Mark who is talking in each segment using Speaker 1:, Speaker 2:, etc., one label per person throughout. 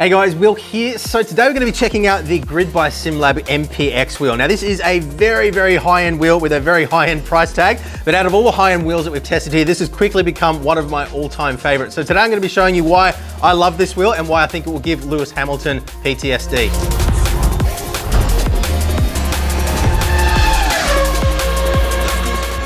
Speaker 1: Hey guys, Will here. So today we're going to be checking out the Grid by Simlab MPX wheel. Now this is a very high-end wheel with a very high-end price tag, but out of all the high-end wheels that we've tested here, this has quickly become one of my all-time favorites. So today I'm going to be showing you why I love this wheel and why I think it will give Lewis Hamilton PTSD.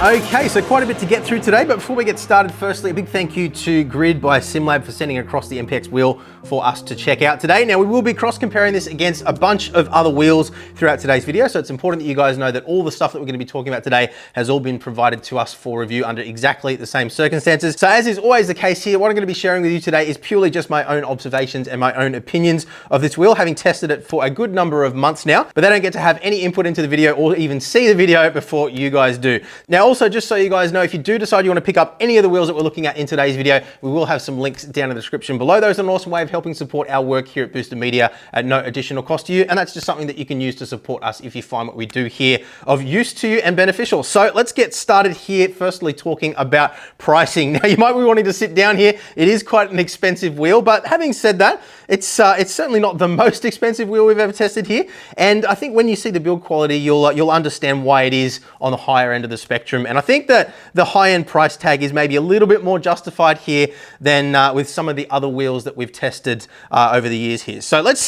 Speaker 1: Okay, so quite a bit to get through today, but before we get started, firstly, a big thank you to Grid by Simlab for sending across the MPX wheel for us to check out today. Now, we will be cross-comparing this against a bunch of other wheels throughout today's video, so it's important that you guys know that all the stuff that we're going to be talking about today has all been provided to us for review under exactly the same circumstances. So as is always the case here, what I'm going to be sharing with you today is purely just my own observations and my own opinions of this wheel, having tested it for a good number of months now, but they don't get to have any input into the video or even see the video before you guys do. Now, also, just so you guys know, if you do decide you want to pick up any of the wheels that we're looking at in today's video, we will have some links down in the description below. Those are an awesome way of helping support our work here at Boosted Media at no additional cost to you. And that's just something that you can use to support us if you find what we do here of use to you and beneficial. So let's get started here. Firstly, talking about pricing. Now, you might be wanting to sit down here. It is quite an expensive wheel, but having said that, it's certainly not the most expensive wheel we've ever tested here. And I think when you see the build quality, you'll understand why it is on the higher end of the spectrum. And I think that the high-end price tag is maybe a little bit more justified here than with some of the other wheels that we've tested over the years here. So let's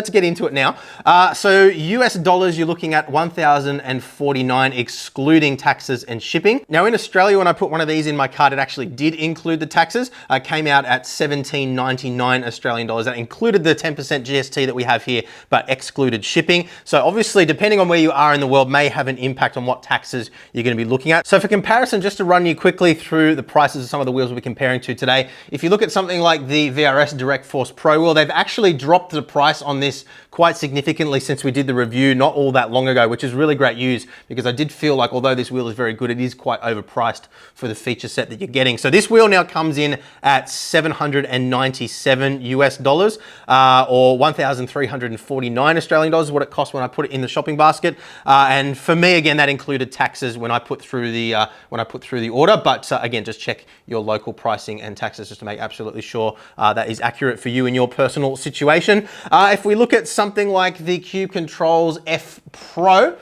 Speaker 1: get into it now. So US dollars, you're looking at 1,049 excluding taxes and shipping. Now in Australia, when I put one of these in my cart, it actually did include the taxes. Came out at 17.99 Australian dollars. That included the 10% GST that we have here, but excluded shipping. So obviously, depending on where you are in the world, may have an impact on what taxes you're going to be looking at. So for comparison, just to run you quickly through the prices of some of the wheels we'll be comparing to today, if you look at something like the VRS Direct Force Pro wheel, they've actually dropped the price on this quite significantly since we did the review not all that long ago, which is really great news because I did feel like although this wheel is very good, it is quite overpriced for the feature set that you're getting. So this wheel now comes in at 797 US dollars or 1,349 Australian dollars is what it cost when I put it in the shopping basket. And for me, again, that included taxes when I put through the order. But again, just check your local pricing and taxes just to make absolutely sure that is accurate for you in your personal situation. If we look at something like the Cube Controls F Pro,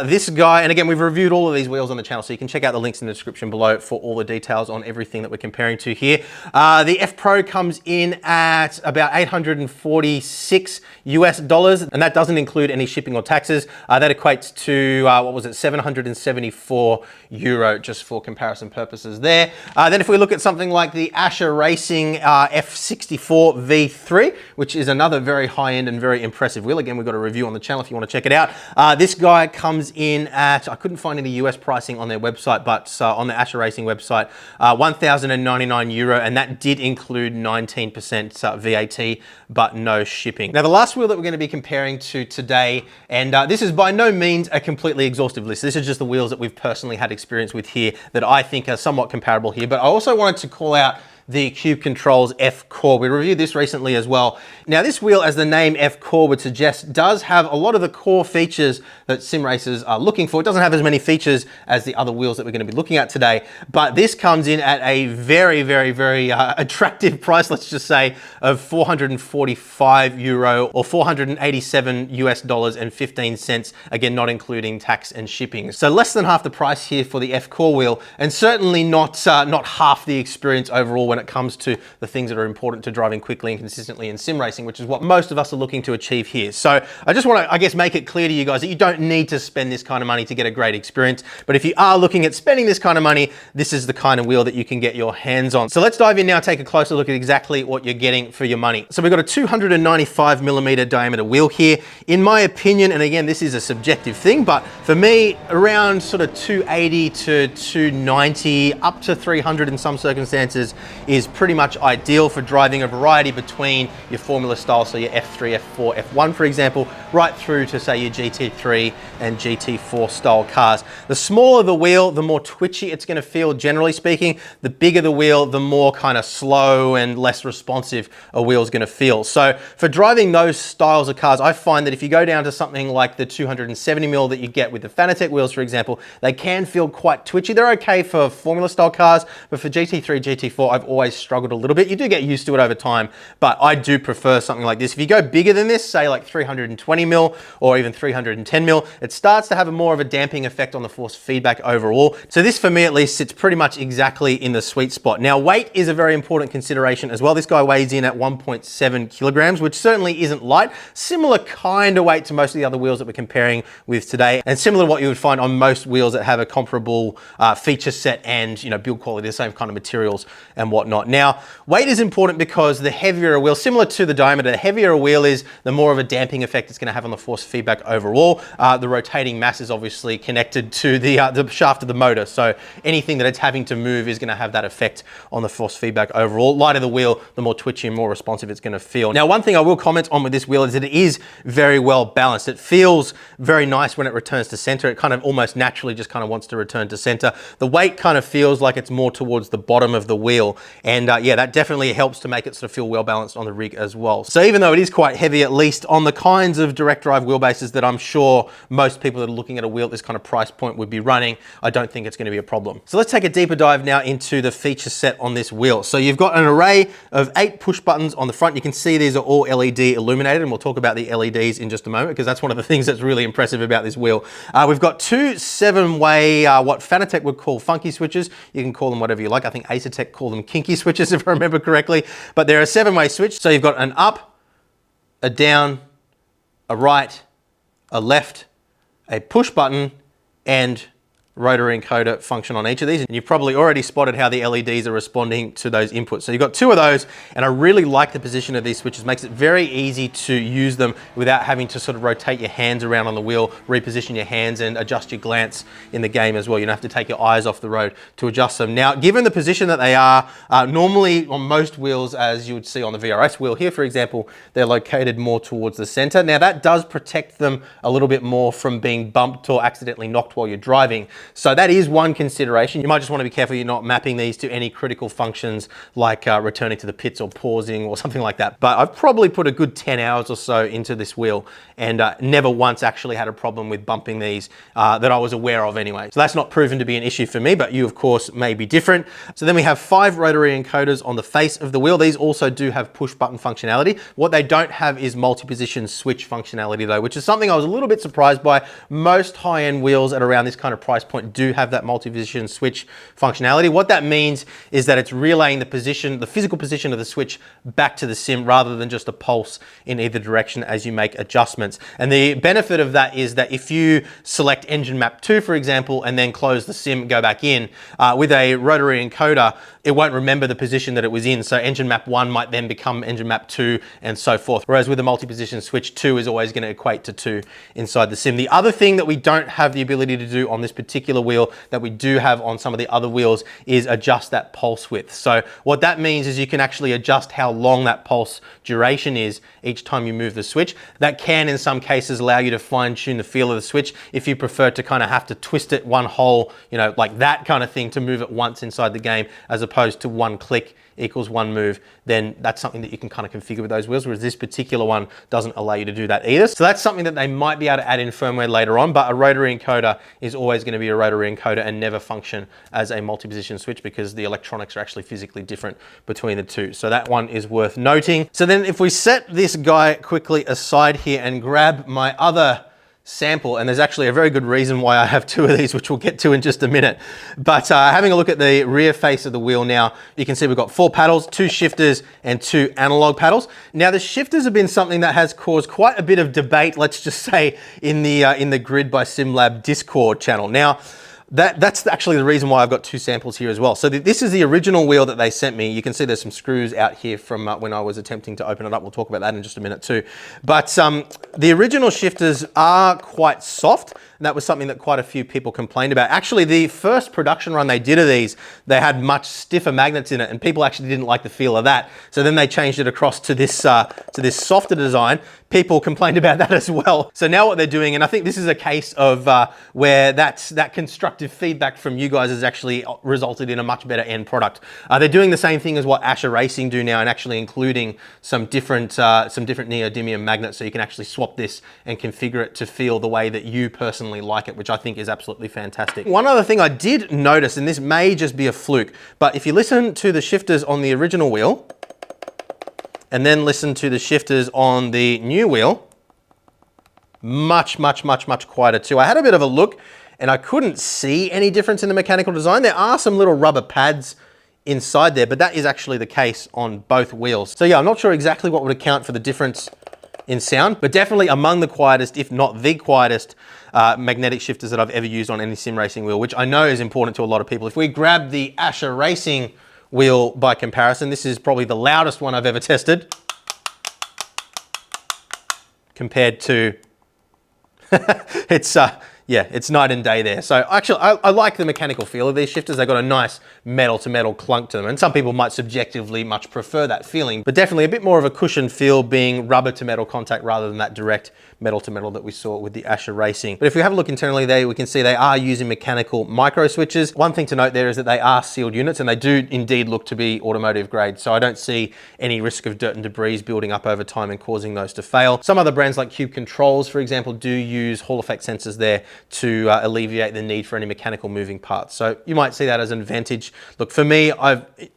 Speaker 1: this guy, and again, we've reviewed all of these wheels on the channel, so you can check out the links in the description below for all the details on everything that we're comparing to here. The F Pro comes in at about 846 US dollars, and that doesn't include any shipping or taxes. That equates to, what was it, 774 euro, just for comparison purposes there. Then if we look at something like the Asher Racing F64 V3, which is another very high-end and very impressive wheel. Again, we've got a review on the channel if you want to check it out. This guy comes in at, I couldn't find any US pricing on their website, but on the Asher Racing website, 1,099 euro, and that did include 19% VAT, but no shipping. Now, the last wheel that we're going to be comparing to today, and this is by no means a completely exhaustive list. This is just the wheels that we've personally had experience with here that I think are somewhat comparable here, but I also wanted to call out the Cube Controls F Core. We reviewed this recently as well. Now this wheel, as the name F Core would suggest, does have a lot of the core features that sim racers are looking for. It doesn't have as many features as the other wheels that we're going to be looking at today, but this comes in at a very attractive price, let's just say, of 445 euro or 487 US dollars and 15 cents, again, not including tax and shipping. So less than half the price here for the F Core wheel, and certainly not half the experience overall when it comes to the things that are important to driving quickly and consistently in sim racing, which is what most of us are looking to achieve here. So I just want to, I guess, make it clear to you guys that you don't need to spend this kind of money to get a great experience. But if you are looking at spending this kind of money, this is the kind of wheel that you can get your hands on. So let's dive in now, take a closer look at exactly what you're getting for your money. So we've got a 295 millimeter diameter wheel here. In my opinion, and again, this is a subjective thing, but for me, around sort of 280 to 290, up to 300 in some circumstances, is pretty much ideal for driving a variety between your formula style, so your F3, F4, F1, for example, right through to say your GT3 and GT4 style cars. The smaller the wheel, the more twitchy it's going to feel, generally speaking. The bigger the wheel, the more kind of slow and less responsive a wheel is going to feel. So for driving those styles of cars, I find that if you go down to something like the 270mm that you get with the Fanatec wheels, for example, they can feel quite twitchy. They're okay for formula style cars, but for GT3, GT4, I've always struggled a little bit. You do get used to it over time, but I do prefer something like this. If you go bigger than this, say like 320 mil or even 310 mil, it starts to have a more of a damping effect on the force feedback overall. So this, for me at least, sits pretty much exactly in the sweet spot. Now, weight is a very important consideration as well. This guy weighs in at 1.7 kilograms, which certainly isn't light. Similar kind of weight to most of the other wheels that we're comparing with today, and similar to what you would find on most wheels that have a comparable feature set and build quality, the same kind of materials and whatnot. Now, weight is important because the heavier a wheel, similar to the diameter, the heavier a wheel is, the more of a damping effect it's going to have on the force feedback overall. The rotating mass is obviously connected to the shaft of the motor, so anything that it's having to move is going to have that effect on the force feedback overall. Lighter the wheel, the more twitchy and more responsive it's going to feel. Now, one thing I will comment on with this wheel is that it is very well balanced. It feels very nice when it returns to center. It kind of almost naturally just kind of wants to return to center. The weight kind of feels like it's more towards the bottom of the wheel, and yeah, that definitely helps to make it sort of feel well balanced on the rig as well. So even though it is quite heavy, at least on the kinds of direct drive wheelbases that I'm sure most people that are looking at a wheel at this kind of price point would be running, I don't think it's going to be a problem. So let's take a deeper dive now into the feature set on this wheel. So you've got an array of 8 push buttons on the front. You can see these are all LED illuminated, and we'll talk about the LEDs in just a moment because that's one of the things that's really impressive about this wheel. We've got 2 7-way, what Fanatec would call funky switches. You can call them whatever you like. I think Acertec call them kinky switches if I remember correctly, but they're a 7-way switch. So you've got an up, a down, a right, a left, a push button, and rotary encoder function on each of these. And you've probably already spotted how the LEDs are responding to those inputs. So you've got 2 of those, and I really like the position of these switches. It makes it very easy to use them without having to sort of rotate your hands around on the wheel, reposition your hands, and adjust your glance in the game as well. You don't have to take your eyes off the road to adjust them. Now, given the position that they are, normally on most wheels, as you would see on the VRS wheel here, for example, they're located more towards the center. Now, that does protect them a little bit more from being bumped or accidentally knocked while you're driving. So that is one consideration. You might just want to be careful you're not mapping these to any critical functions like returning to the pits or pausing or something like that. But I've probably put a good 10 hours or so into this wheel and never once actually had a problem with bumping these that I was aware of anyway. So that's not proven to be an issue for me, but you of course may be different. So then we have 5 rotary encoders on the face of the wheel. These also do have push button functionality. What they don't have is multi-position switch functionality though, which is something I was a little bit surprised by. Most high-end wheels at around this kind of price point do have that multi-position switch functionality. What that means is that it's relaying the position, the physical position of the switch back to the sim rather than just a pulse in either direction as you make adjustments. And the benefit of that is that if you select engine map 2, for example, and then close the sim, go back in, with a rotary encoder, it won't remember the position that it was in. So engine map 1 might then become engine map 2 and so forth. Whereas with a multi-position switch, 2 is always going to equate to 2 inside the sim. The other thing that we don't have the ability to do on this particular wheel that we do have on some of the other wheels is adjust that pulse width. So what that means is you can actually adjust how long that pulse duration is each time you move the switch. That can in some cases allow you to fine tune the feel of the switch if you prefer to kind of have to twist it one hole, like that kind of thing to move it once inside the game as opposed to one click equals one move. Then that's something that you can kind of configure with those wheels, whereas this particular one doesn't allow you to do that either. So that's something that they might be able to add in firmware later on, but a rotary encoder is always going to be a rotary encoder and never function as a multi-position switch because the electronics are actually physically different between the two. So that one is worth noting. So then if we set this guy quickly aside here and grab my other sample, and there's actually a very good reason why I have 2 of these, which we'll get to in just a minute. But having a look at the rear face of the wheel now, you can see we've got 4 paddles, 2 shifters, and 2 analog paddles. Now the shifters have been something that has caused quite a bit of debate, let's just say, in the Grid by Simlab Discord channel. Now, that's actually the reason why I've got 2 samples here as well. So this is the original wheel that they sent me. You can see there's some screws out here from when I was attempting to open it up. We'll talk about that in just a minute too. But the original shifters are quite soft. And that was something that quite a few people complained about. Actually, the first production run they did of these, they had much stiffer magnets in it, and people actually didn't like the feel of that. So then they changed it across to this softer design. people complained about that as well. So now what they're doing, and I think this is a case of where that constructive feedback from you guys has actually resulted in a much better end product. They're doing the same thing as what Asher Racing do now, and actually including some different neodymium magnets, so you can actually swap this and configure it to feel the way that you personally like it, which I think is absolutely fantastic. One other thing I did notice, and this may just be a fluke, but if you listen to the shifters on the original wheel, and then listen to the shifters on the new wheel, much quieter too. I had a bit of a look and I couldn't see any difference in the mechanical design. There are some little rubber pads inside there, but that is actually the case on both wheels. So yeah, I'm not sure exactly what would account for the difference in sound, but definitely among the quietest, if not the quietest, magnetic shifters that I've ever used on any sim racing wheel, which I know is important to a lot of people. If we grab the Asher Racing wheel by comparison, this is probably the loudest one I've ever tested compared to, it's night and day there. So actually, I like the mechanical feel of these shifters. They've got a nice metal to metal clunk to them, and some people might subjectively much prefer that feeling, but definitely a bit more of a cushion feel being rubber to metal contact rather than that direct metal to metal that we saw with the Asher Racing. But if we have a look internally there, we can see they are using mechanical micro switches. One thing to note there is that they are sealed units, and they do indeed look to be automotive grade. So I don't see any risk of dirt and debris building up over time and causing those to fail. Some other brands like Cube Controls, for example, do use Hall effect sensors there to alleviate the need for any mechanical moving parts. So you might see that as an advantage. Look, for me,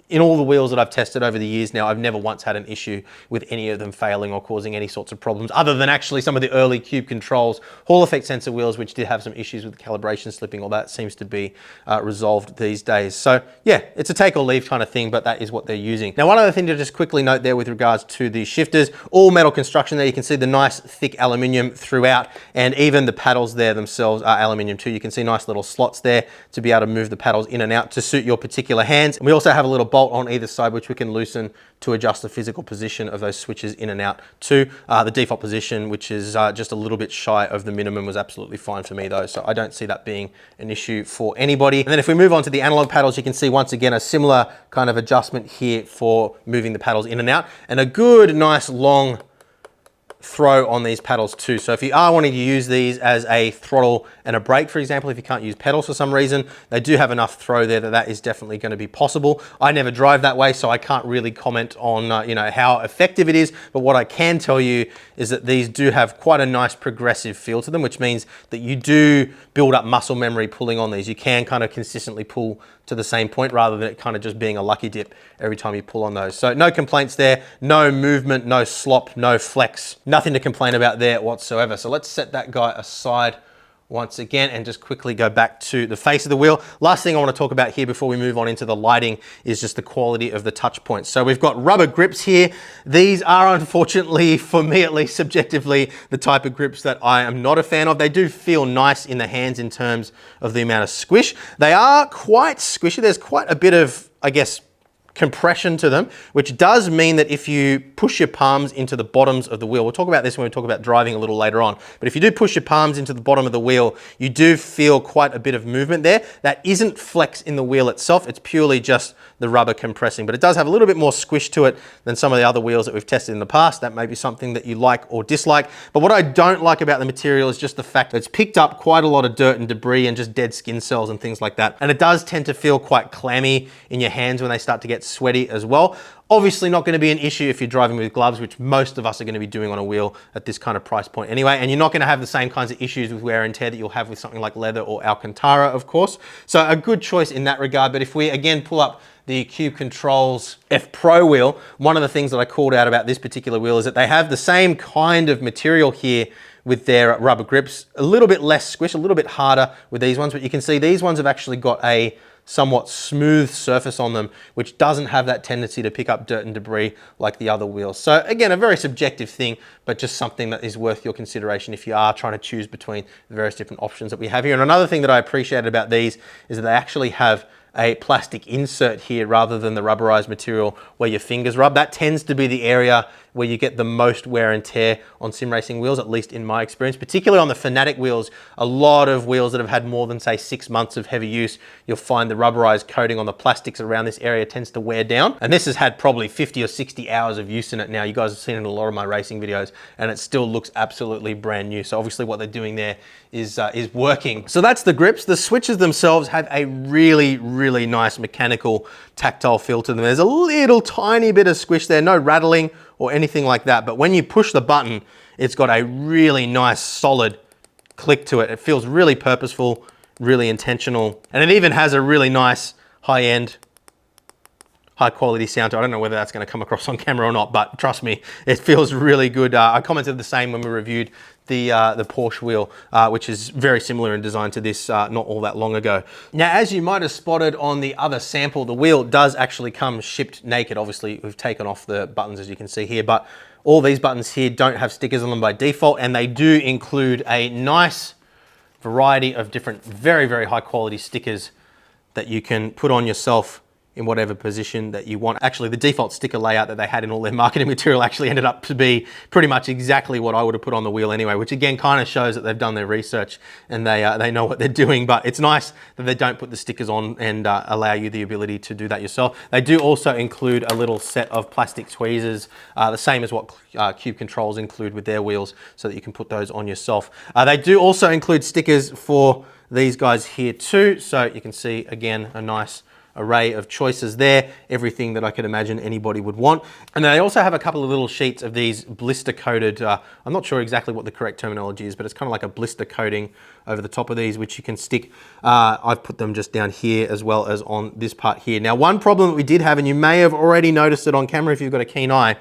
Speaker 1: in all the wheels that I've tested over the years now, I've never once had an issue with any of them failing or causing any sorts of problems, other than actually some of the early Cube Controls Hall effect sensor wheels, which did have some issues with calibration slipping. All that seems to be resolved these days. So yeah, it's a take or leave kind of thing, but that is what they're using. Now, one other thing to just quickly note there with regards to the shifters, all metal construction there. You can see the nice thick aluminium throughout, and even the paddles there themselves are aluminium too. You can see nice little slots there to be able to move the paddles in and out to suit your particular hands. And we also have a little bolt on either side, which we can loosen to adjust the physical position of those switches in and out to the default position, which is just a little bit shy of the minimum, was absolutely fine for me though. So I don't see that being an issue for anybody. And then if we move on to the analog paddles, you can see once again, a similar kind of adjustment here for moving the paddles in and out, and a good, nice long throw on these paddles too. So if you are wanting to use these as a throttle and a brake, for example, if you can't use pedals for some reason, they do have enough throw there that is definitely going to be possible. I never drive that way, so I can't really comment on how effective it is, but what I can tell you is that these do have quite a nice progressive feel to them, which means that you do build up muscle memory pulling on these. You can kind of consistently pull to the same point rather than it kind of just being a lucky dip every time you pull on those. So no complaints there, no movement, no slop, no flex, nothing to complain about there whatsoever. So let's set that guy aside once again and just quickly go back to the face of the wheel. Last thing I want to talk about here before we move on into the lighting is just the quality of the touch points. So we've got rubber grips here. These are, unfortunately, for me at least subjectively, the type of grips that I am not a fan of. They do feel nice in the hands in terms of the amount of squish. They are quite squishy. There's quite a bit of, I guess, compression to them, which does mean that if you push your palms into the bottoms of the wheel, we'll talk about this when we talk about driving a little later on, but if you do push your palms into the bottom of the wheel, you do feel quite a bit of movement there. That isn't flex in the wheel itself, it's purely just the rubber compressing, but it does have a little bit more squish to it than some of the other wheels that we've tested in the past. That may be something that you like or dislike, but what I don't like about the material is just the fact that it's picked up quite a lot of dirt and debris and just dead skin cells and things like that, and it does tend to feel quite clammy in your hands when they start to get sweaty as well. Obviously not going to be an issue if you're driving with gloves, which most of us are going to be doing on a wheel at this kind of price point anyway, and you're not going to have the same kinds of issues with wear and tear that you'll have with something like leather or Alcantara, of course. So a good choice in that regard. But if we again pull up the Cube Controls F Pro wheel, one of the things that I called out about this particular wheel is that they have the same kind of material here with their rubber grips, a little bit less squish, a little bit harder with these ones, but you can see these ones have actually got a somewhat smooth surface on them, which doesn't have that tendency to pick up dirt and debris like the other wheels. So again, a very subjective thing, but just something that is worth your consideration if you are trying to choose between the various different options that we have here. And another thing that I appreciated about these is that they actually have a plastic insert here rather than the rubberized material where your fingers rub. That tends to be the area where you get the most wear and tear on sim racing wheels, at least in my experience, particularly on the Fanatic wheels. A lot of wheels that have had more than say 6 months of heavy use, you'll find the rubberized coating on the plastics around this area tends to wear down. And this has had probably 50 or 60 hours of use in it now. You guys have seen it in a lot of my racing videos and it still looks absolutely brand new. So obviously what they're doing there is working. So that's the grips. The switches themselves have a really, really nice mechanical tactile feel to them. There's a little tiny bit of squish there, no rattling or anything like that. But when you push the button, it's got a really nice solid click to it. It feels really purposeful, really intentional. And it even has a really nice high-end, high quality sound to it. I don't know whether that's going to come across on camera or not, but trust me, it feels really good. I commented the same when we reviewed the Porsche wheel, which is very similar in design to this not all that long ago. Now, as you might have spotted on the other sample, the wheel does actually come shipped naked. Obviously, we've taken off the buttons as you can see here, but all these buttons here don't have stickers on them by default, and they do include a nice variety of different, very, very high quality stickers that you can put on yourself in whatever position that you want. Actually, the default sticker layout that they had in all their marketing material actually ended up to be pretty much exactly what I would have put on the wheel anyway, which again kind of shows that they've done their research and they know what they're doing. But it's nice that they don't put the stickers on and allow you the ability to do that yourself. They do also include a little set of plastic tweezers, the same as what Cube Controls include with their wheels, so that you can put those on yourself. They do also include stickers for these guys here too. So you can see again a nice array of choices there, everything that I could imagine anybody would want. And they also have a couple of little sheets of these blister coated, I'm not sure exactly what the correct terminology is, but it's kind of like a blister coating over the top of these, which you can stick. I've put them just down here as well as on this part here. Now, one problem that we did have, and you may have already noticed it on camera if you've got a keen eye,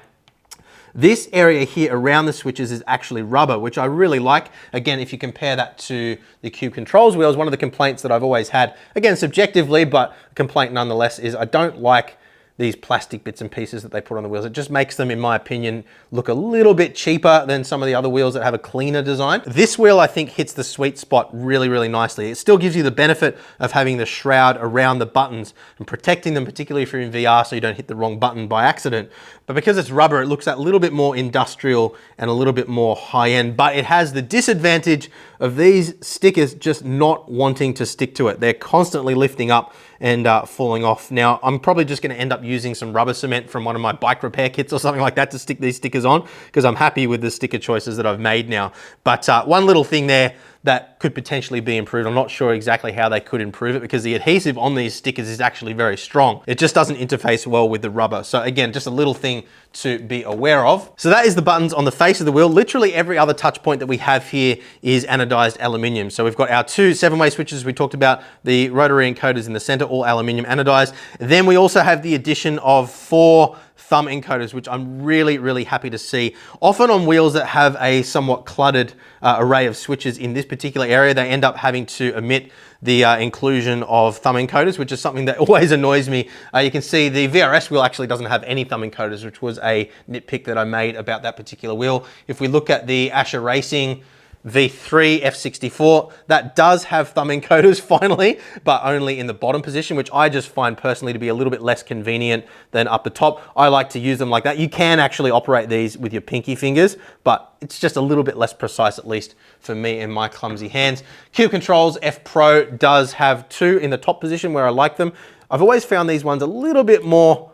Speaker 1: this area here around the switches is actually rubber, which I really like. Again, if you compare that to the Cube Controls wheels, one of the complaints that I've always had, again, subjectively, but a complaint nonetheless, is I don't like these plastic bits and pieces that they put on the wheels. It just makes them, in my opinion, look a little bit cheaper than some of the other wheels that have a cleaner design. This wheel, I think, hits the sweet spot really, really nicely. It still gives you the benefit of having the shroud around the buttons and protecting them, particularly if you're in VR, so you don't hit the wrong button by accident. But because it's rubber, it looks a little bit more industrial and a little bit more high-end, but it has the disadvantage of these stickers just not wanting to stick to it. They're constantly lifting up and falling off. Now, I'm probably just gonna end up using some rubber cement from one of my bike repair kits or something like that to stick these stickers on, because I'm happy with the sticker choices that I've made now. But one little thing there that could potentially be improved. I'm not sure exactly how they could improve it, because the adhesive on these stickers is actually very strong. It just doesn't interface well with the rubber. So again, just a little thing to be aware of. So that is the buttons on the face of the wheel. Literally every other touch point that we have here is anodized aluminium. So we've got our two 7-way switches we talked about, the rotary encoders in the center, all aluminium anodized. Then we also have the addition of 4 thumb encoders, which I'm really, really happy to see. Often on wheels that have a somewhat cluttered array of switches in this particular area, they end up having to omit the inclusion of thumb encoders, which is something that always annoys me. You can see the VRS wheel actually doesn't have any thumb encoders, which was a nitpick that I made about that particular wheel. If we look at the Asher Racing V3 F64, that does have thumb encoders finally, but only in the bottom position, which I just find personally to be a little bit less convenient than up the top. I like to use them like that. You can actually operate these with your pinky fingers, but it's just a little bit less precise, at least for me and my clumsy hands. Cube Controls F Pro does have 2 in the top position where I like them. I've always found these ones a little bit more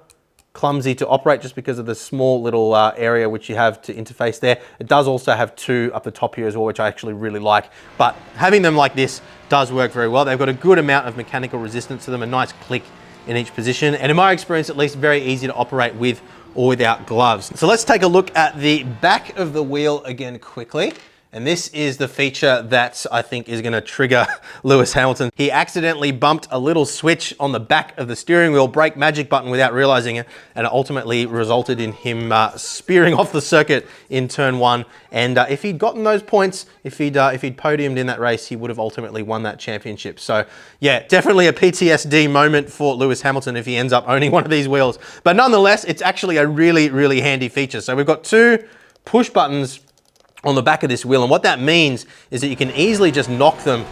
Speaker 1: clumsy to operate just because of the small little area which you have to interface there. It does also have 2 up the top here as well, which I actually really like. But having them like this does work very well. They've got a good amount of mechanical resistance to them, a nice click in each position. And in my experience, at least, very easy to operate with or without gloves. So let's take a look at the back of the wheel again quickly. And this is the feature that I think is gonna trigger Lewis Hamilton. He accidentally bumped a little switch on the back of the steering wheel brake magic button without realizing it, and it ultimately resulted in him spearing off the circuit in turn 1. And if he'd gotten those points, if he'd podiumed in that race, he would have ultimately won that championship. So yeah, definitely a PTSD moment for Lewis Hamilton if he ends up owning one of these wheels. But nonetheless, it's actually a really, really handy feature. So we've got 2 push buttons on the back of this wheel, and what that means is that you can easily just knock them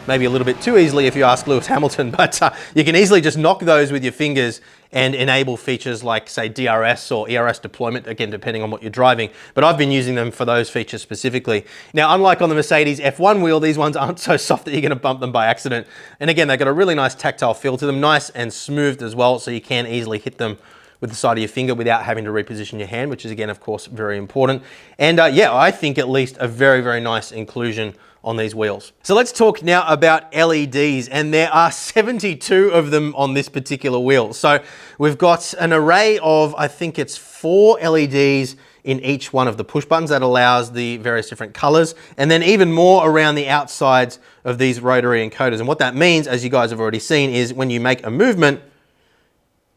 Speaker 1: maybe a little bit too easily if you ask Lewis Hamilton, but you can easily just knock those with your fingers and enable features like, say, DRS or ERS deployment, again, depending on what you're driving. But I've been using them for those features specifically. Now, unlike on the Mercedes F1 wheel, these ones aren't so soft that you're gonna bump them by accident. And again, they've got a really nice tactile feel to them, nice and smooth as well, so you can easily hit them with the side of your finger without having to reposition your hand, which is, again, of course, very important. And yeah, I think at least a very, very nice inclusion on these wheels. So let's talk now about LEDs, and there are 72 of them on this particular wheel. So we've got an array of, I think it's 4 LEDs in each one of the push buttons that allows the various different colors, and then even more around the outsides of these rotary encoders. And what that means, as you guys have already seen, is when you make a movement,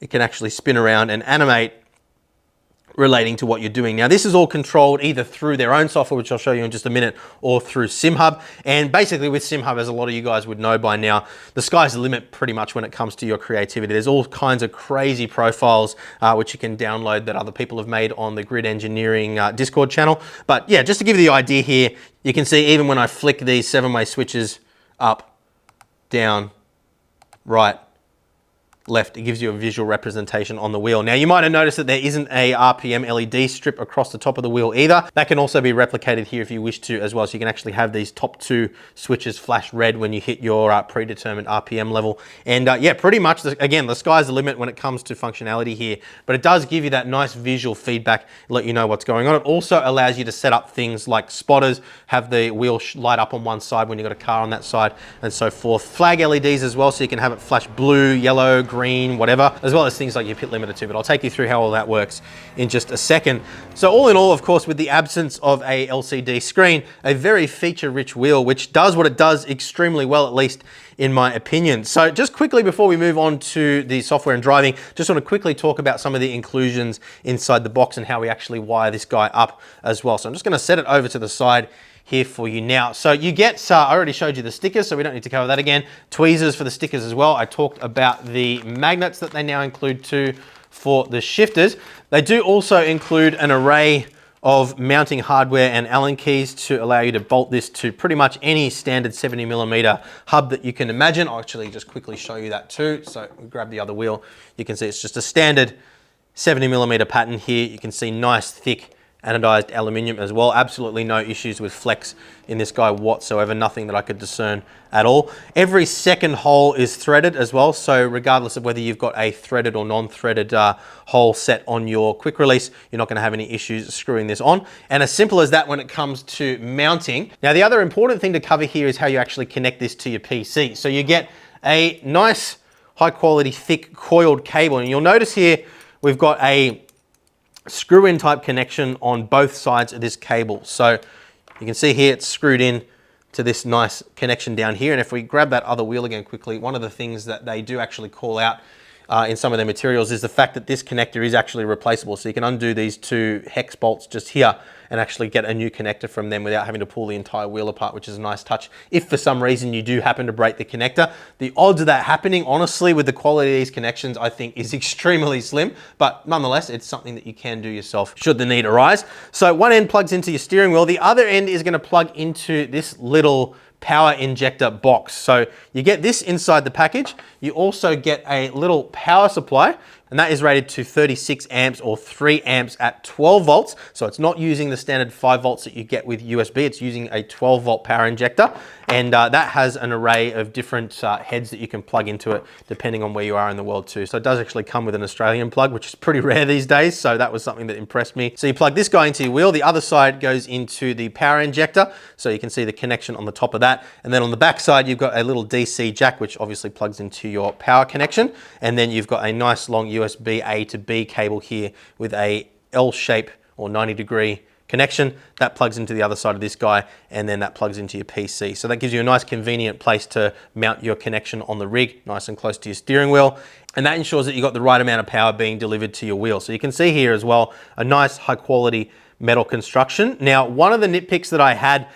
Speaker 1: it can actually spin around and animate relating to what you're doing. Now, this is all controlled either through their own software, which I'll show you in just a minute, or through SimHub. And basically with SimHub, as a lot of you guys would know by now, the sky's the limit pretty much when it comes to your creativity. There's all kinds of crazy profiles which you can download that other people have made on the Grid Engineering Discord channel. But yeah, just to give you the idea here, you can see even when I flick these 7-way switches up, down, right, left, it gives you a visual representation on the wheel. Now, you might have noticed that there isn't a RPM LED strip across the top of the wheel either. That can also be replicated here if you wish to as well. So you can actually have these top 2 switches flash red when you hit your predetermined RPM level. And yeah, pretty much, again, the sky's the limit when it comes to functionality here, but it does give you that nice visual feedback, let you know what's going on. It also allows you to set up things like spotters, have the wheel light up on one side when you've got a car on that side, and so forth. Flag LEDs as well, so you can have it flash blue, yellow, green, whatever, as well as things like your pit limiter too, but I'll take you through how all that works in just a second. So all in all, of course, with the absence of a LCD screen, a very feature-rich wheel, which does what it does extremely well, at least in my opinion. So just quickly before we move on to the software and driving, just want to quickly talk about some of the inclusions inside the box and how we actually wire this guy up as well. So I'm just going to set it over to the side here for you now. So you get, I already showed you the stickers, so we don't need to cover that again. Tweezers for the stickers as well. I talked about the magnets that they now include too for the shifters. They do also include an array of mounting hardware and Allen keys to allow you to bolt this to pretty much any standard 70mm hub that you can imagine. I'll actually just quickly show you that too. So grab the other wheel. You can see it's just a standard 70mm pattern here. You can see nice thick anodized aluminium as well. Absolutely no issues with flex in this guy whatsoever, nothing that I could discern at all. Every second hole is threaded as well, so regardless of whether you've got a threaded or non-threaded hole set on your quick release, you're not going to have any issues screwing this on. And as simple as that when it comes to mounting. Now, the other important thing to cover here is how you actually connect this to your PC. So you get a nice high quality thick coiled cable, and you'll notice here we've got a screw-in type connection on both sides of this cable. So you can see here it's screwed in to this nice connection down here. And if we grab that other wheel again quickly, one of the things that they do actually call out in some of their materials is the fact that this connector is actually replaceable. So you can undo these 2 hex bolts just here and actually get a new connector from them without having to pull the entire wheel apart, which is a nice touch. If for some reason you do happen to break the connector, the odds of that happening, honestly, with the quality of these connections, I think is extremely slim, but nonetheless, it's something that you can do yourself should the need arise. So one end plugs into your steering wheel. The other end is going to plug into this little power injector box. So you get this inside the package. You also get a little power supply, and that is rated to 36 amps or 3 amps at 12 volts. So it's not using the standard 5 volts that you get with USB. It's using a 12 volt power injector. And that has an array of different heads that you can plug into it depending on where you are in the world too. So it does actually come with an Australian plug, which is pretty rare these days. So that was something that impressed me. So you plug this guy into your wheel. The other side goes into the power injector. So you can see the connection on the top of that. And then on the back side, you've got a little DC jack, which obviously plugs into your power connection. And then you've got a nice long USB A to B cable here with a L shape or 90-degree connection that plugs into the other side of this guy, and then that plugs into your PC. So that gives you a nice convenient place to mount your connection on the rig, nice and close to your steering wheel. And that ensures that you've got the right amount of power being delivered to your wheel. So you can see here as well, a nice high quality metal construction. Now, one of the nitpicks that I had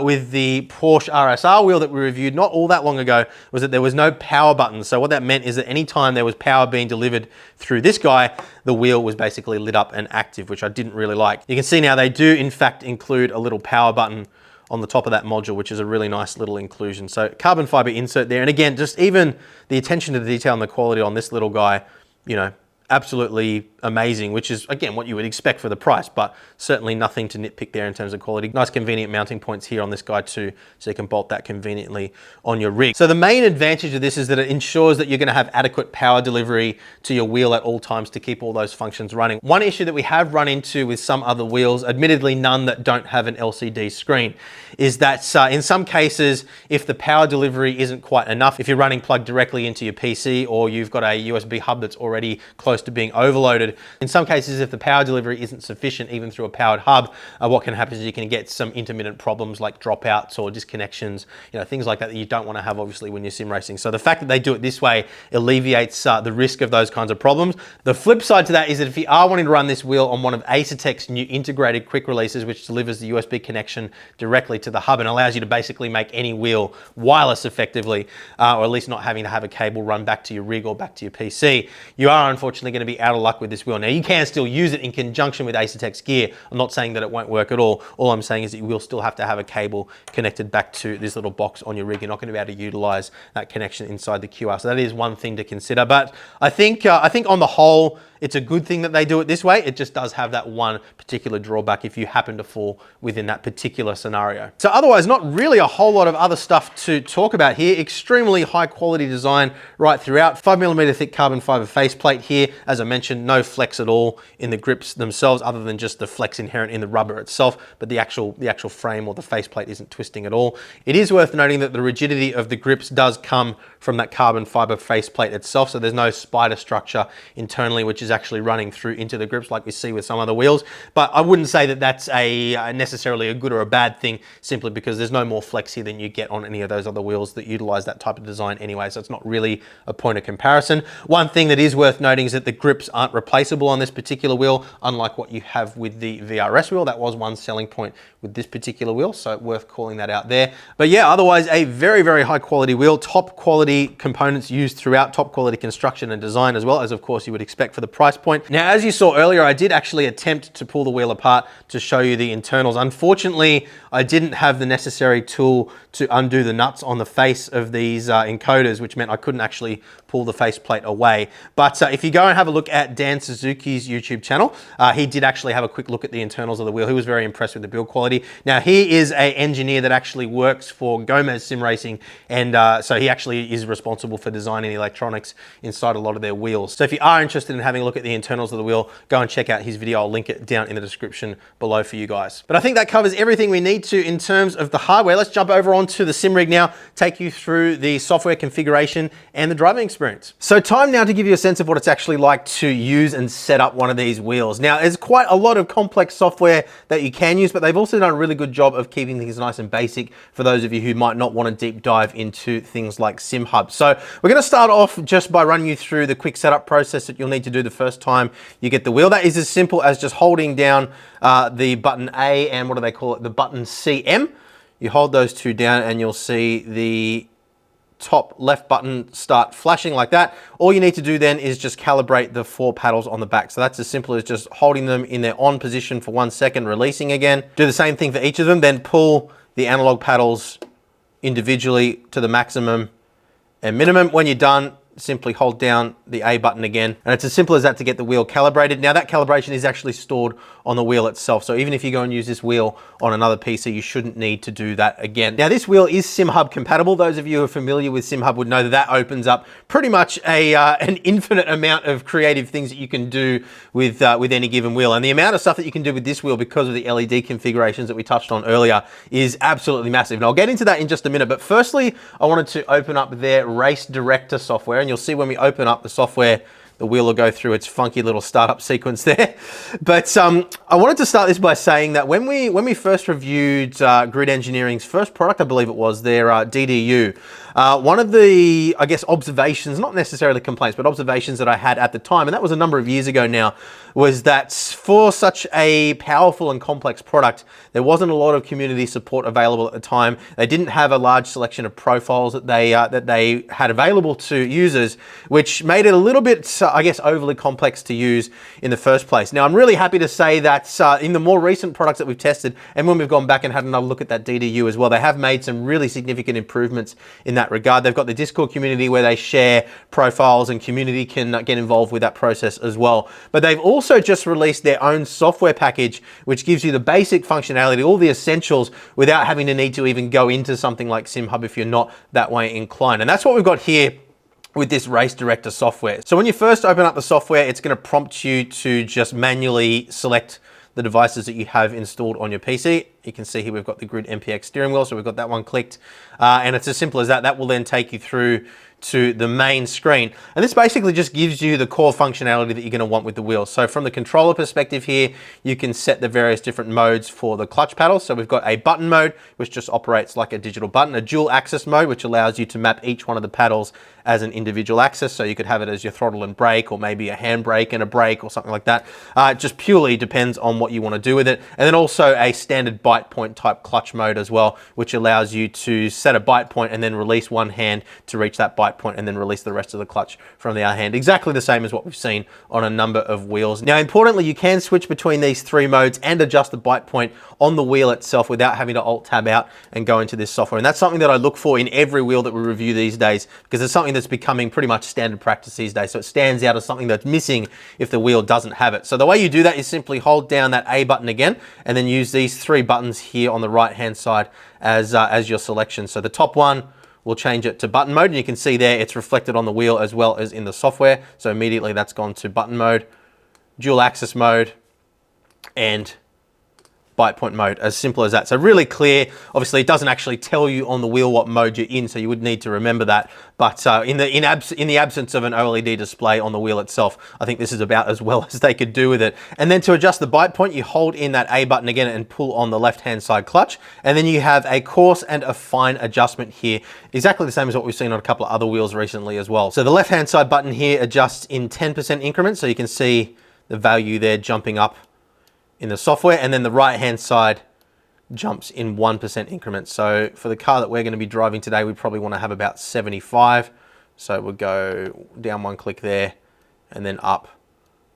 Speaker 1: with the Porsche RSR wheel that we reviewed not all that long ago was that there was no power button. So what that meant is that anytime there was power being delivered through this guy, the wheel was basically lit up and active, which I didn't really like. You can see now they do in fact include a little power button on the top of that module, which is a really nice little inclusion. So carbon fiber insert there. And again, just even the attention to the detail and the quality on this little guy, you know, absolutely amazing, which is again what you would expect for the price, but certainly nothing to nitpick there in terms of quality. Nice convenient mounting points here on this guy too, so you can bolt that conveniently on your rig. So the main advantage of this is that it ensures that you're going to have adequate power delivery to your wheel at all times to keep all those functions running. One issue that we have run into with some other wheels, admittedly none that don't have an LCD screen, is that in some cases, if the power delivery isn't quite enough, if you're running plugged directly into your PC or you've got a USB hub that's already close to being overloaded, in some cases, if the power delivery isn't sufficient, even through a powered hub, what can happen is you can get some intermittent problems like dropouts or disconnections, you know, things like that you don't want to have obviously when you're sim racing. So the fact that they do it this way alleviates the risk of those kinds of problems. The flip side to that is that if you are wanting to run this wheel on one of Acertech's new integrated quick releases, which delivers the USB connection directly to the hub and allows you to basically make any wheel wireless effectively, or at least not having to have a cable run back to your rig or back to your PC, you are unfortunately going to be out of luck with this wheel. Now you can still use it in conjunction with Acertech's gear. I'm not saying that it won't work at all. All I'm saying is that you will still have to have a cable connected back to this little box on your rig. You're not going to be able to utilize that connection inside the QR. So that is one thing to consider. But I think on the whole, it's a good thing that they do it this way. It just does have that one particular drawback if you happen to fall within that particular scenario. So otherwise, not really a whole lot of other stuff to talk about here. Extremely high quality design right throughout. 5mm thick carbon fiber faceplate here. As I mentioned, no flex at all in the grips themselves, other than just the flex inherent in the rubber itself, but the actual frame or the faceplate isn't twisting at all. It is worth noting that the rigidity of the grips does come from that carbon fiber faceplate itself, so there's no spider structure internally, which is actually running through into the grips like we see with some other wheels. But I wouldn't say that that's necessarily a good or a bad thing, simply because there's no more flex here than you get on any of those other wheels that utilize that type of design anyway, so it's not really a point of comparison. One thing that is worth noting is that the grips aren't replaceable on this particular wheel, unlike what you have with the VRS wheel. That was one selling point with this particular wheel, so worth calling that out there. But yeah, otherwise a very, very high quality wheel, top quality components used throughout, top quality construction and design, as well as of course you would expect for the price point. Now, as you saw earlier, I did actually attempt to pull the wheel apart to show you the internals. Unfortunately, I didn't have the necessary tool to undo the nuts on the face of these encoders, which meant I couldn't actually pull the faceplate away. But if you go and have a look at Dan Suzuki's YouTube channel, he did actually have a quick look at the internals of the wheel. He was very impressed with the build quality. Now, he is an engineer that actually works for Gomez Sim Racing, and so he actually is responsible for designing the electronics inside a lot of their wheels. So if you are interested in having a look at the internals of the wheel, go and check out his video. I'll link it down in the description below for you guys. But I think that covers everything we need to in terms of the hardware. Let's jump over onto the sim rig now, take you through the software configuration and the driving experience. So time now to give you a sense of what it's actually like to use and set up one of these wheels. Now, there's quite a lot of complex software that you can use, but they've also done a really good job of keeping things nice and basic for those of you who might not want to deep dive into things like SimHub. So we're going to start off just by running you through the quick setup process that you'll need to do the first time you get the wheel. That is as simple as just holding down the button A and what do they call it? The button CM. You hold those two down and you'll see the top left button start flashing like that. All you need to do then is just calibrate the 4 paddles on the back. So that's as simple as just holding them in their on position for 1 second, releasing again. Do the same thing for each of them, then pull the analog paddles individually to the maximum and minimum. When you're done, simply hold down the A button again. And it's as simple as that to get the wheel calibrated. Now that calibration is actually stored on the wheel itself. So even if you go and use this wheel on another PC, you shouldn't need to do that again. Now this wheel is SimHub compatible. Those of you who are familiar with SimHub would know that that opens up pretty much an infinite amount of creative things that you can do with any given wheel. And the amount of stuff that you can do with this wheel because of the LED configurations that we touched on earlier is absolutely massive. And I'll get into that in just a minute. But firstly, I wanted to open up their Race Director software, and you'll see when we open up the software, the wheel will go through its funky little startup sequence there. But I wanted to start this by saying that when we first reviewed Grid Engineering's first product, I believe it was their DDU, One of the, I guess, observations, not necessarily complaints, but observations that I had at the time, and that was a number of years ago now, was that for such a powerful and complex product, there wasn't a lot of community support available at the time. They didn't have a large selection of profiles that they had available to users, which made it a little bit, I guess, overly complex to use in the first place. Now, I'm really happy to say that in the more recent products that we've tested, and when we've gone back and had another look at that DDU as well, they have made some really significant improvements in that regard. They've got the Discord community where they share profiles and community can get involved with that process as well. But they've also just released their own software package, which gives you the basic functionality, all the essentials, without having to need to even go into something like SimHub if you're not that way inclined. And that's what we've got here with this Race Director software. So when you first open up the software, it's going to prompt you to just manually select the devices that you have installed on your PC. You can see here we've got the Grid MPX steering wheel, so we've got that one clicked. And it's as simple as that. That will then take you through to the main screen. And this basically just gives you the core functionality that you're going to want with the wheel. So from the controller perspective here, you can set the various different modes for the clutch paddle. So we've got a button mode, which just operates like a digital button, a dual axis mode, which allows you to map each one of the paddles as an individual axis. So you could have it as your throttle and brake, or maybe a handbrake and a brake or something like that. It just purely depends on what you want to do with it. And then also a standard bite point type clutch mode as well, which allows you to set a bite point and then release one hand to reach that bite point and then release the rest of the clutch from the other hand. Exactly the same as what we've seen on a number of wheels. Now, importantly, you can switch between these three modes and adjust the bite point on the wheel itself without having to Alt Tab out and go into this software. And that's something that I look for in every wheel that we review these days, because it's something that's becoming pretty much standard practice these days. So it stands out as something that's missing if the wheel doesn't have it. So the way you do that is simply hold down that A button again, and then use these three buttons here on the right hand side as your selection. So the top one, we'll change it to button mode, and you can see there it's reflected on the wheel as well as in the software. So immediately that's gone to button mode, dual axis mode, and bite point mode, as simple as that. So really clear. Obviously, it doesn't actually tell you on the wheel what mode you're in, so you would need to remember that. But in the absence of an OLED display on the wheel itself, I think this is about as well as they could do with it. And then to adjust the bite point, you hold in that A button again and pull on the left-hand side clutch. And then you have a coarse and a fine adjustment here, exactly the same as what we've seen on a couple of other wheels recently as well. So the left-hand side button here adjusts in 10% increments, so you can see the value there jumping up in the software, and then the right hand side jumps in 1% increments. So for the car that we're going to be driving today, we probably want to have about 75. So we'll go down one click there and then up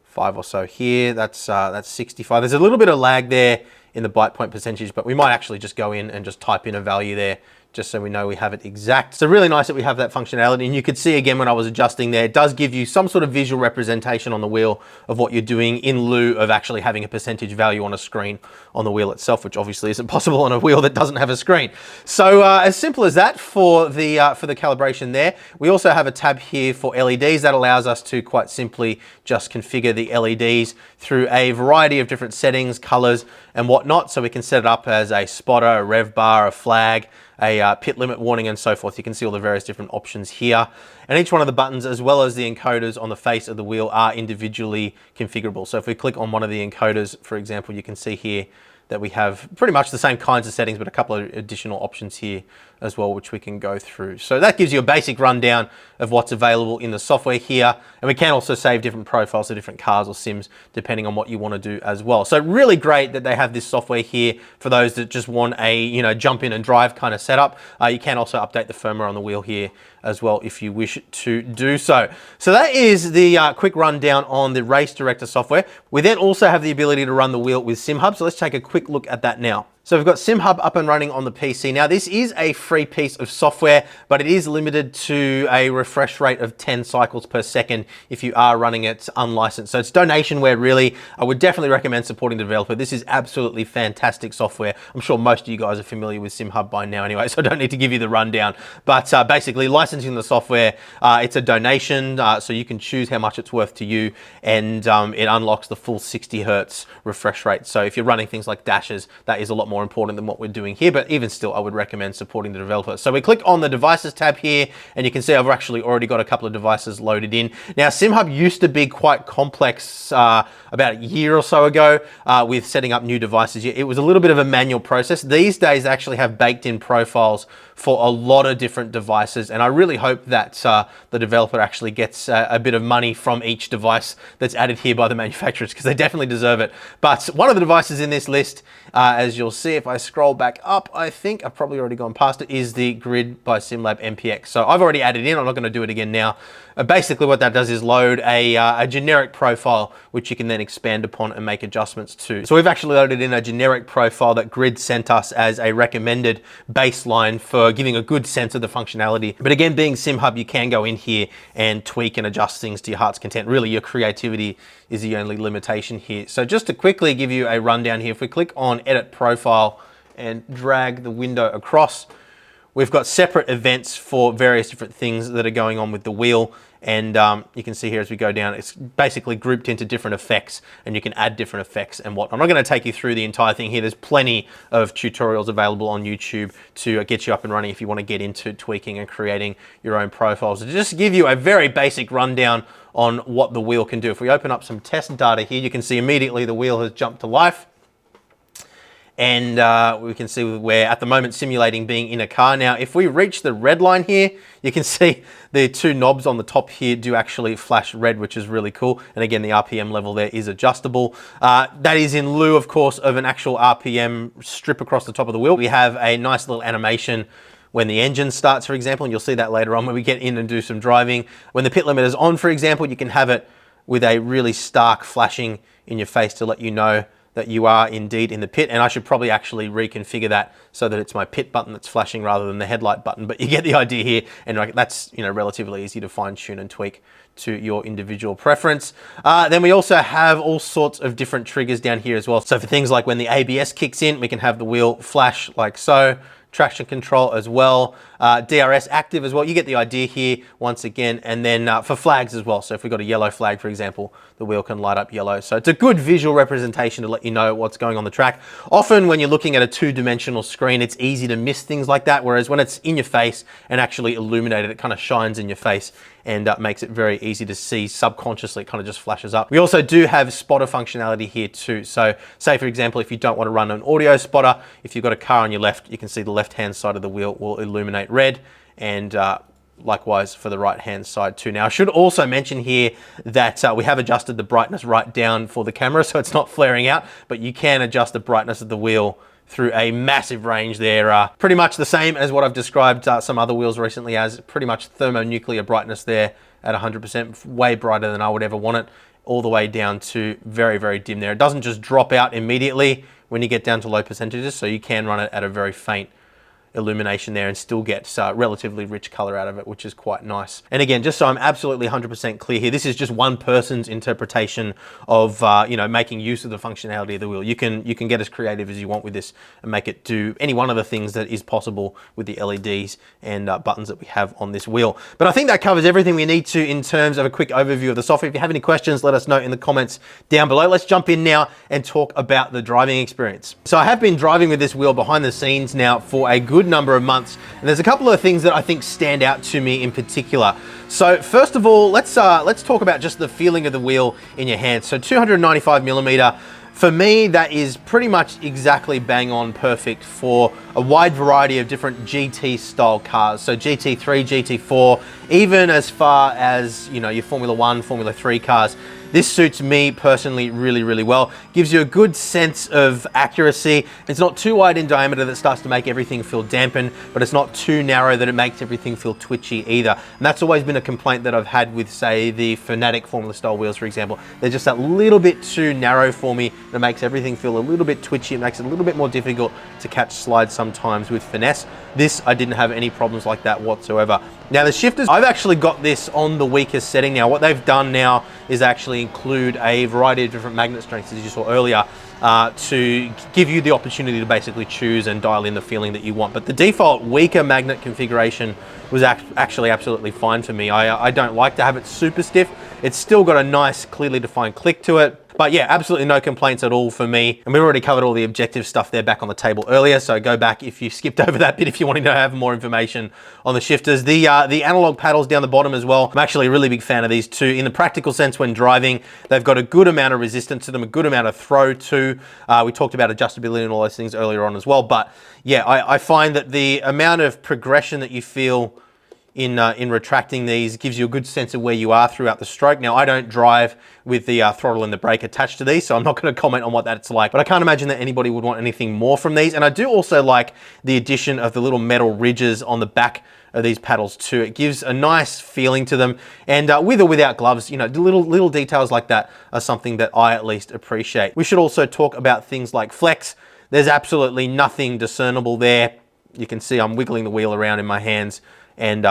Speaker 1: 5 or so here. That's 65. There's a little bit of lag there in the bite point percentage, but we might actually just go in and just type in a value there, just so we know we have it exact. So really nice that we have that functionality. And you could see again when I was adjusting there, it does give you some sort of visual representation on the wheel of what you're doing in lieu of actually having a percentage value on a screen on the wheel itself, which obviously isn't possible on a wheel that doesn't have a screen. So as simple as that for the calibration there. We also have a tab here for LEDs that allows us to quite simply just configure the LEDs through a variety of different settings, colors and whatnot. So we can set it up as a spotter, a rev bar, a flag, a pit limit warning and so forth. You can see all the various different options here. And each one of the buttons, as well as the encoders on the face of the wheel, are individually configurable. So if we click on one of the encoders, for example, you can see here that we have pretty much the same kinds of settings, but a couple of additional options here as well, which we can go through. So that gives you a basic rundown of what's available in the software here. And we can also save different profiles to different cars or sims, depending on what you want to do as well. So really great that they have this software here for those that just want a, jump in and drive kind of setup. You can also update the firmware on the wheel here as well if you wish to do so. So that is the quick rundown on the Race Director software. We then also have the ability to run the wheel with SimHub. So let's take a quick look at that now. So we've got SimHub up and running on the PC. Now this is a free piece of software, but it is limited to a refresh rate of 10 cycles per second if you are running it unlicensed. So it's donationware really. I would definitely recommend supporting the developer. This is absolutely fantastic software. I'm sure most of you guys are familiar with SimHub by now anyway, so I don't need to give you the rundown. But basically licensing the software, it's a donation, so you can choose how much it's worth to you, and it unlocks the full 60 Hertz refresh rate. So if you're running things like dashes, that is a lot more more important than what we're doing here, but even still, I would recommend supporting the developer. So we click on the devices tab here, and you can see I've actually already got a couple of devices loaded in. Now, SimHub used to be quite complex about a year or so ago with setting up new devices. It was a little bit of a manual process. These days, they actually have baked in profiles for a lot of different devices, and I really hope that the developer actually gets a bit of money from each device that's added here by the manufacturers, because they definitely deserve it. But one of the devices in this list, as you'll see if I scroll back up, I think I've probably already gone past it, is the Grid by Simlab MPX. So I've already added in, I'm not going to do it again now. Basically what that does is load a generic profile, which you can then expand upon and make adjustments to. So we've actually loaded in a generic profile that Grid sent us as a recommended baseline for giving a good sense of the functionality. But again, being SimHub, you can go in here and tweak and adjust things to your heart's content. Really, your creativity is the only limitation here. So just to quickly give you a rundown here, if we click on Edit Profile and drag the window across, we've got separate events for various different things that are going on with the wheel. And you can see here as we go down, it's basically grouped into different effects, and you can add different effects and what. I'm not going to take you through the entire thing here. There's plenty of tutorials available on YouTube to get you up and running if you want to get into tweaking and creating your own profiles. To just give you a very basic rundown on what the wheel can do. If we open up some test data here, you can see immediately the wheel has jumped to life. And we can see we're at the moment simulating being in a car. Now, if we reach the red line here, you can see the two knobs on the top here do actually flash red, which is really cool. And again, the RPM level there is adjustable. That is in lieu, of course, of an actual RPM strip across the top of the wheel. We have a nice little animation when the engine starts, for example, and you'll see that later on when we get in and do some driving. When the pit limiter is on, for example, you can have it with a really stark flashing in your face to let you know that you are indeed in the pit. And I should probably actually reconfigure that so that it's my pit button that's flashing rather than the headlight button, but you get the idea here. And that's, you know, relatively easy to fine tune and tweak to your individual preference. Then we also have all sorts of different triggers down here as well. So for things like when the ABS kicks in, we can have the wheel flash like so. Traction control as well, DRS active as well. You get the idea here once again. And then for flags as well. So if we've got a yellow flag, for example, the wheel can light up yellow. So it's a good visual representation to let you know what's going on the track. Often when you're looking at a two-dimensional screen, it's easy to miss things like that. Whereas when it's in your face and actually illuminated, it kind of shines in your face and makes it very easy to see subconsciously. It kind of just flashes up. We also do have spotter functionality here too. So say for example, if you don't want to run an audio spotter, if you've got a car on your left, you can see the left-hand side of the wheel will illuminate red, and likewise for the right-hand side too. Now I should also mention here that we have adjusted the brightness right down for the camera, so it's not flaring out, but you can adjust the brightness of the wheel through a massive range there. Pretty much the same as what I've described some other wheels recently as, pretty much thermonuclear brightness there at 100%, way brighter than I would ever want it, all the way down to very, very dim there. It doesn't just drop out immediately when you get down to low percentages, so you can run it at a very faint illumination there and still get relatively rich color out of it, which is quite nice. And again, just so I'm absolutely 100% clear here, this is just one person's interpretation of you know, making use of the functionality of the wheel. You can get as creative as you want with this and make it do any one of the things that is possible with the LEDs and buttons that we have on this wheel. But I think that covers everything we need to in terms of a quick overview of the software. If you have any questions, let us know in the comments down below. Let's jump in now and talk about the driving experience. So I have been driving with this wheel behind the scenes now for a good number of months, and there's a couple of things that I think stand out to me in particular. So first of all, let's talk about just the feeling of the wheel in your hands. So 295mm, for me, that is pretty much exactly bang on perfect for a wide variety of different GT style cars. So GT3, GT4, even as far as, you know, your Formula 1, Formula 3 cars. This suits me personally really, really well. Gives you a good sense of accuracy. It's not too wide in diameter that starts to make everything feel dampened, but it's not too narrow that it makes everything feel twitchy either. And that's always been a complaint that I've had with, say, the Fanatic Formula style wheels, for example. They're just that little bit too narrow for me. That makes everything feel a little bit twitchy. It makes it a little bit more difficult to catch slides sometimes with finesse. This, I didn't have any problems like that whatsoever. Now the shifters, I've actually got this on the weakest setting now. What they've done now is actually include a variety of different magnet strengths, as you saw earlier, to give you the opportunity to basically choose and dial in the feeling that you want. But the default weaker magnet configuration was actually absolutely fine for me. I don't like to have it super stiff. It's still got a nice, clearly defined click to it. But yeah, absolutely no complaints at all for me. And we've already covered all the objective stuff there back on the table earlier. So go back if you skipped over that bit, if you wanted to have more information on the shifters. The analog paddles down the bottom as well. I'm actually a really big fan of these too. In the practical sense, when driving, they've got a good amount of resistance to them, a good amount of throw too. We talked about adjustability and all those things earlier on as well. But yeah, I find that the amount of progression that you feel in retracting these gives you a good sense of where you are throughout the stroke. Now, I don't drive with the throttle and the brake attached to these, so I'm not going to comment on what that's like, but I can't imagine that anybody would want anything more from these. And I do also like the addition of the little metal ridges on the back of these paddles too. It gives a nice feeling to them, and with or without gloves, you know, the little details like that are something that I at least appreciate. We should also talk about things like flex. There's absolutely nothing discernible there. You can see I'm wiggling the wheel around in my hands, and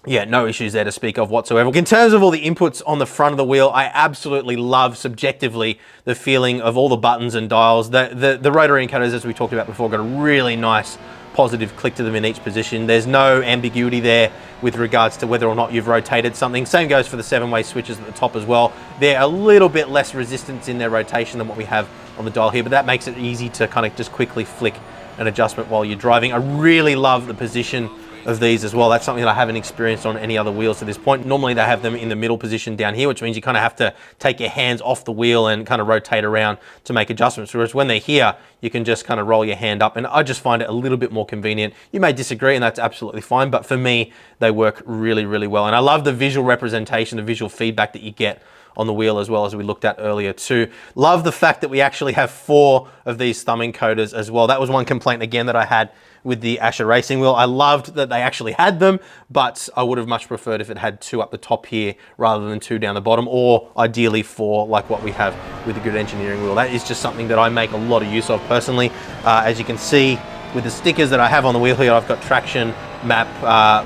Speaker 1: yeah, no issues there to speak of whatsoever. In terms of all the inputs on the front of the wheel, I absolutely love subjectively the feeling of all the buttons and dials. The rotary indicators, as we talked about before, got a really nice positive click to them in each position. There's no ambiguity there with regards to whether or not you've rotated something. Same goes for the 7-way switches at the top as well. They're a little bit less resistance in their rotation than what we have on the dial here, but that makes it easy to kind of just quickly flick an adjustment while you're driving. I really love the position of these as well. That's something that I haven't experienced on any other wheels to this point. Normally they have them in the middle position down here, which means you kind of have to take your hands off the wheel and kind of rotate around to make adjustments. Whereas when they're here, you can just kind of roll your hand up, and I just find it a little bit more convenient. You may disagree, and that's absolutely fine, but for me, they work really, really well. And I love the visual representation, the visual feedback that you get on the wheel, as well as we looked at earlier too. Love the fact that we actually have 4 of these thumb encoders as well. That was one complaint again that I had with the Asher Racing wheel. I loved that they actually had them, but I would have much preferred if it had 2 up the top here rather than 2 down the bottom, or ideally 4 like what we have with the Good Engineering wheel. That is just something that I make a lot of use of personally. As you can see with the stickers that I have on the wheel here, I've got traction, map,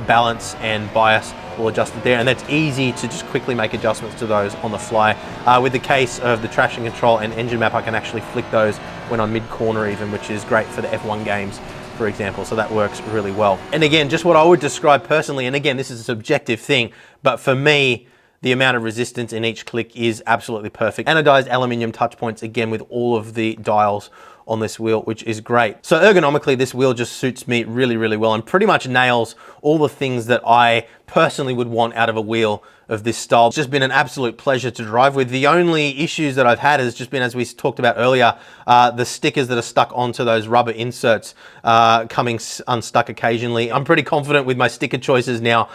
Speaker 1: balance and bias all adjusted there, and that's easy to just quickly make adjustments to those on the fly. With the case of the traction control and engine map, I can actually flick those when I'm mid-corner even, which is great for the F1 games, for example, so that works really well. And again, just what I would describe personally, and again, this is a subjective thing, but for me, the amount of resistance in each click is absolutely perfect. Anodized aluminium touch points, again, with all of the dials on this wheel, which is great. So ergonomically, this wheel just suits me really, really well and pretty much nails all the things that I personally would want out of a wheel of this style. It's just been an absolute pleasure to drive with. The only issues that I've had has just been, as we talked about earlier, the stickers that are stuck onto those rubber inserts coming unstuck occasionally. I'm pretty confident with my sticker choices now.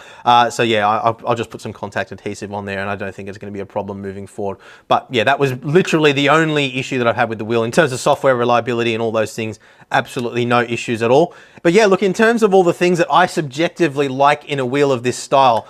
Speaker 1: So yeah, I'll just put some contact adhesive on there, and I don't think it's going to be a problem moving forward. But yeah, that was literally the only issue that I've had with the wheel. In terms of software reliability and all those things, absolutely no issues at all. But yeah, look, in terms of all the things that I subjectively like in a wheel of this style,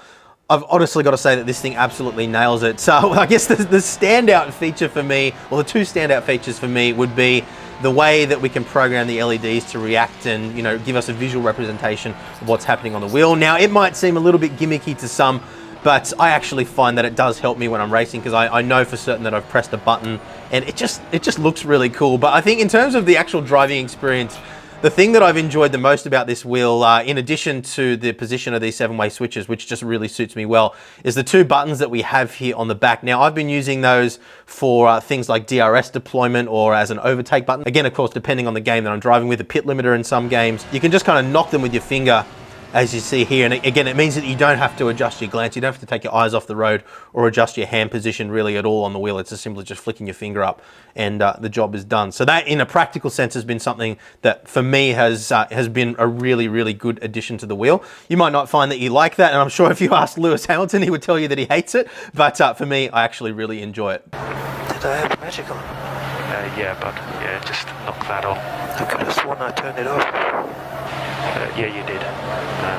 Speaker 1: I've honestly got to say that this thing absolutely nails it. So I guess the standout feature for me, or the 2 standout features for me, would be the way that we can program the LEDs to react and, you know, give us a visual representation of what's happening on the wheel. Now, it might seem a little bit gimmicky to some, but I actually find that it does help me when I'm racing, because I know for certain that I've pressed a button and it just looks really cool. But I think in terms of the actual driving experience, the thing that I've enjoyed the most about this wheel, in addition to the position of these 7-way switches, which just really suits me well, is the 2 buttons that we have here on the back. Now, I've been using those for things like DRS deployment or as an overtake button. Again, of course, depending on the game that I'm driving with, a pit limiter in some games, you can just kind of knock them with your finger, as you see here. And again, it means that you don't have to adjust your glance. You don't have to take your eyes off the road or adjust your hand position really at all on the wheel. It's as simple as just flicking your finger up, and the job is done. So that, in a practical sense, has been something that for me has been a really, really good addition to the wheel. You might not find that you like that, and I'm sure if you asked Lewis Hamilton, he would tell you that he hates it. But for me, I actually really enjoy it.
Speaker 2: Did I have magic on?
Speaker 3: Yeah, but yeah, just knock that off.
Speaker 2: I could have sworn I turned it off.
Speaker 3: Yeah, you did,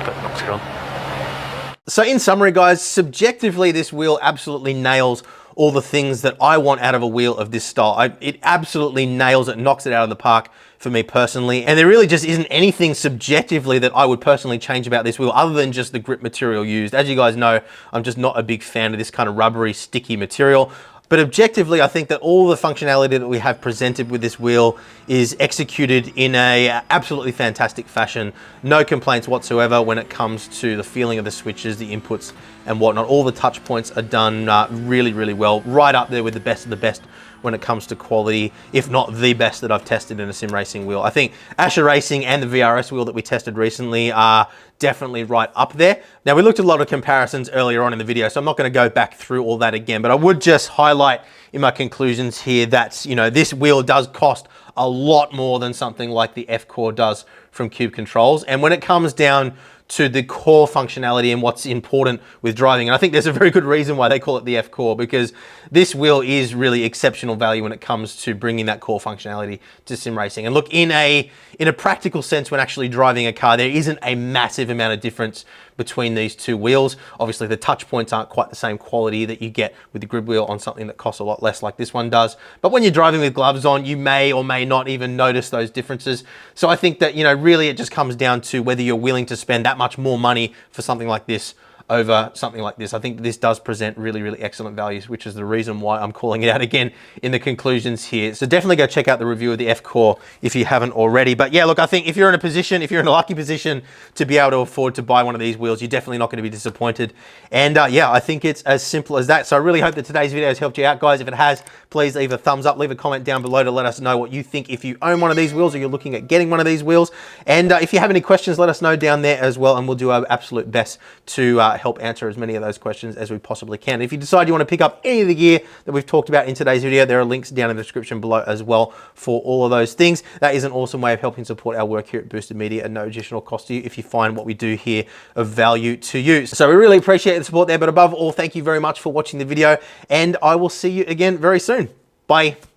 Speaker 3: but knocked it on.
Speaker 1: So in summary, guys, subjectively, this wheel absolutely nails all the things that I want out of a wheel of this style. It absolutely nails it, knocks it out of the park for me personally. And there really just isn't anything subjectively that I would personally change about this wheel other than just the grip material used. As you guys know, I'm just not a big fan of this kind of rubbery, sticky material. But objectively, I think that all the functionality that we have presented with this wheel is executed in a absolutely fantastic fashion. No complaints whatsoever when it comes to the feeling of the switches, the inputs and whatnot. All the touch points are done really, really well, right up there with the best of the best when it comes to quality, if not the best that I've tested in a sim racing wheel. I think Asher Racing and the VRS wheel that we tested recently are definitely right up there. Now, we looked at a lot of comparisons earlier on in the video, so I'm not going to go back through all that again, but I would just highlight in my conclusions here that, you know, this wheel does cost a lot more than something like the F-Core does from Cube Controls. And when it comes down to the core functionality and what's important with driving, and I think there's a very good reason why they call it the F-Core, because this wheel is really exceptional value when it comes to bringing that core functionality to sim racing. And look, in a practical sense, when actually driving a car, there isn't a massive amount of difference between these two wheels. Obviously, the touch points aren't quite the same quality that you get with the grid wheel on something that costs a lot less like this one does. But when you're driving with gloves on, you may or may not even notice those differences. So I think that, you know, really it just comes down to whether you're willing to spend that much more money for something like this over something like this. I think this does present really, really excellent values, which is the reason why I'm calling it out again in the conclusions here. So definitely go check out the review of the F-Core if you haven't already. But yeah, look, I think if you're in a lucky position to be able to afford to buy one of these wheels, you're definitely not going to be disappointed. And yeah, I think it's as simple as that. So I really hope that today's video has helped you out, guys. If it has, please leave a thumbs up, leave a comment down below to let us know what you think if you own one of these wheels or you're looking at getting one of these wheels. And if you have any questions, let us know down there as well, and we'll do our absolute best to help answer as many of those questions as we possibly can. If you decide you want to pick up any of the gear that we've talked about in today's video, there are links down in the description below as well for all of those things. That is an awesome way of helping support our work here at Boosted Media at no additional cost to you if you find what we do here of value to you. So we really appreciate the support there, but above all, thank you very much for watching the video, and I will see you again very soon. Bye.